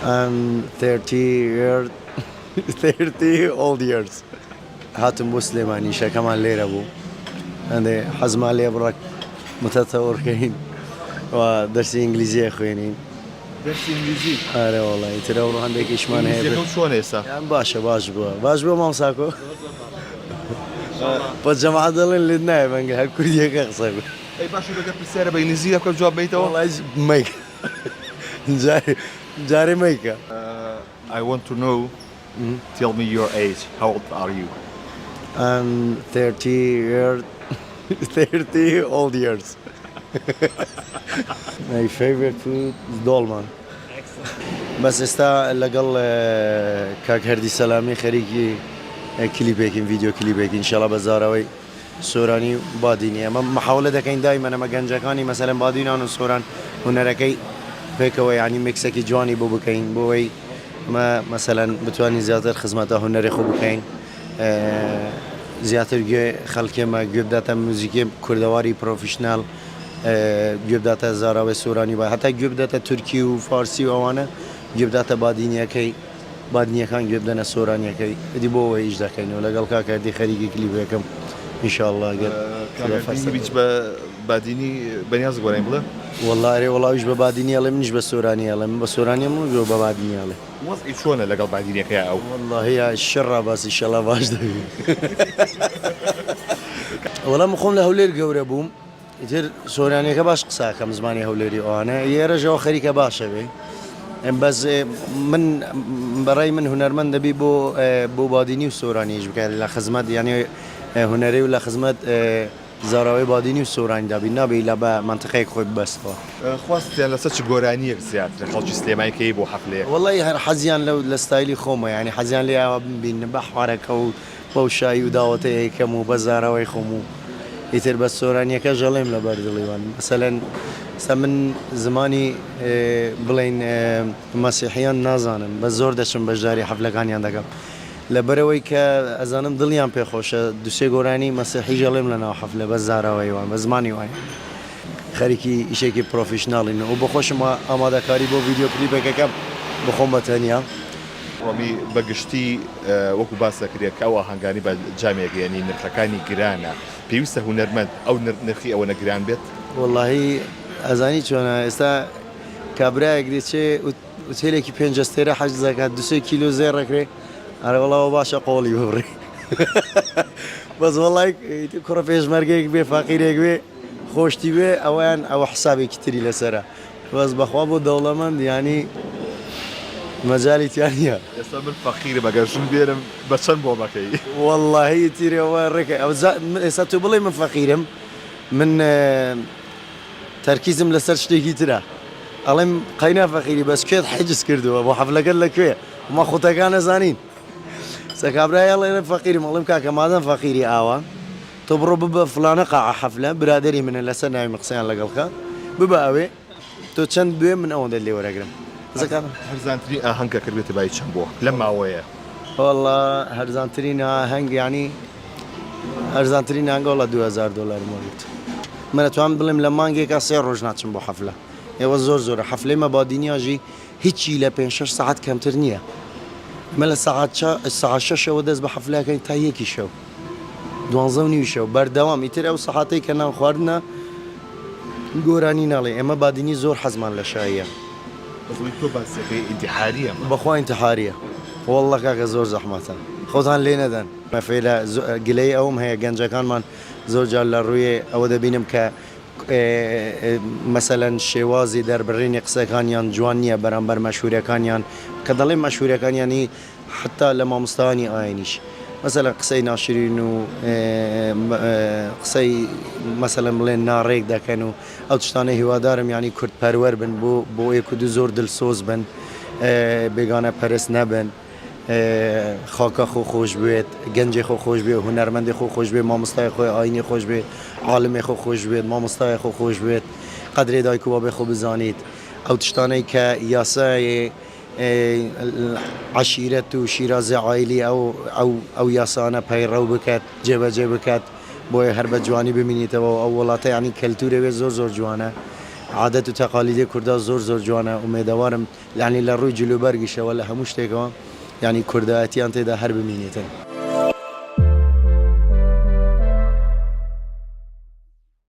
I'm 30 years 30 old years. هاتم مسلم يعني كمان لير ابو انا حزم علي برك متطور كاين ودرسي انجليزي اخوينين. درس انجليزي. اره والله تدور عندك ايش مان هيك انجليزيكم شلون هسه؟ يعني باشا باش ما مساكو بالجماعة ضل اللي نايم انقل هالكردية كخصك اي باشا بقى بالسيارة بينزيلك كل جواب بيته. والله ميك جاري ميكا. I want to know. Tell me your age. How old are you? I'm 30 years 30 old years. My favorite food is dolman. بس استا لقل كاك هردي سلامي خريجي كليبيكين فيديو كليبيكين ان شاء الله بزاروي سوراني باديني اما محاولة دكين دائما اما جنجكاني مثلا بادينا ونصوران هنركي فيكو يعني ميكسكي جواني بو بكين بوي ما مثلا بتواني زيادة خدمته هنري خو بكين زیاتر خلکی ما گویدات موسیقی کردواری پروفشنال گویدات زاراوی سورانی با حتی گویدات ترکی و فارسی و آوانه گویدات بادینی کی بادینی کان گویدان سورانی کی دی بو ایج دکین ولی قال که کردی خریگی کلیپ کم ان شاء الله كان بيج باديني بنياز قرين بلا والله ري والله يجب باديني الله منش بسوراني الله من بسوراني مو جو باديني الله وضعي شلون لقى باديني كيا او والله هي الشرة بس ان شاء الله باش والله مخون له لير قوربوم يتر سوراني كباش قصا كم زماني هوليري وانا يرجع خريكه باشا بي بس من براي من هنرمند بي بو باديني وسوراني يجب لا خدمات يعني هنري ولا خدمات زاراوي باديني وسوراني دابي نبي لا منطقه خوب بس خواست يعني لساتش قراني زياد خلج سليماني كيبو حفله والله حزيان لو لستايلي خومه يعني حزيان لي بين بحوارك او شاي ودعوته هيك مو بزاراوي خومو يتر بس سورانيا كجليم لبردليوان مثلا من زماني بلين مسيحيان نازانم بس زور دشم بجاري حفله كان عندك لبروي كأزانم دليان بيخوش دوسي قراني مسيحي جليم لنا حفله بس زاراوي وان بزماني وان خريكي إشيكي بروفيشنال إنه وبخوش ما أماده كاري بو فيديو كليبك كم بخومة تانية ومي بقشتي وكو باسا كريا كأوا هنغاني بالجامعة يعني نرخكاني جرانا بيوسه هنرمند أو نرخي أو نجران بيت والله أزاني شو أنا استا كابرا قديش وتهلي كي بينجستيرا حاج زكاة 2 كيلو زير ركري أنا والله باشا قولي بوري بس والله كرة فيش مرقيك بي فقيرك بي خوشتي بي أوان أو حسابي كتير لسرا بس بخوابو دولمند يعني مجالي تانية يسمى الفقير بقى شو بيرم بشن بوبكي والله يتيري وركي أو ستبلي من فقيرم من تركيزم لسر شتيكي ترى ألم قينا فقيري بس كيف حجز كردو أبو حفلة قال لك كيف وما خوتا كان زانين سكابرا يلا فقيري مالم كاكا مادام فقيري آوا تبرو ببا فلانة قاعة حفلة برادري من اللسر نايم مقصيان لقلقا ببا أوي تو تشند بي من أون اللي ورقرم زكاة هرزانتري هنكا كربيت باي شامبو لما ويا والله هرزانترين هنگ يعني هرزانترين هنگ والله $2000 مولد من توام بلم لما نجي كاسير روجناتشم بو حفلة يا زور حفلة ما باديني أجي هيجي ل 5-6 ساعات كم ترنية مال الساعة 6 ودز بحفلة كان تايكي شو دوانزوني شو بردوام يتر أو ساعتي كنا خواردنا قوراني نالي أما باديني زور حزمان لشاية بس ويتو بس في انتحارية بخوا انتحارية والله كاكا زور زحمة خوتان لينا دان ما فيلا قلي أوم هي جنجا كان من زور جال الروية أو دبينم ك مثلا شوازي در برين قصة كان يان جوانية برامبر مشهورة كان يان كدلهم مشهورة كان يعني حتى لما مستواني آينيش مثلا قصي ناشرين و قصي مثلا ملين ناريك دا كانوا أو تشتاني هوادارم يعني كرد پرور بن بو يكدو زور دلسوز بن بيگانه پرس نبن خاکا خو خوش بید گنج خو خوش بید هنرمند خو خوش بید مامستای خو آینی خوش بید عالم خو خوش بید مامستای خو خوش بید قدری دای کو به خو بزانید او تشتانه که یاسای عشیرت و شیراز عائلی او یاسانه پیرو بکت جبه بکت بوی هر بجوانی ببینید و اولات یعنی کلتوره به زور جوانه عادەت و تەقالیدی کووردا زۆر جوانە ومێدەوارم یعنی لە ڕووی جلوبەرگیشەوە لە هەموو شتێکەوە یعنی کوردایەتیان تێدا هەر ببینێتن.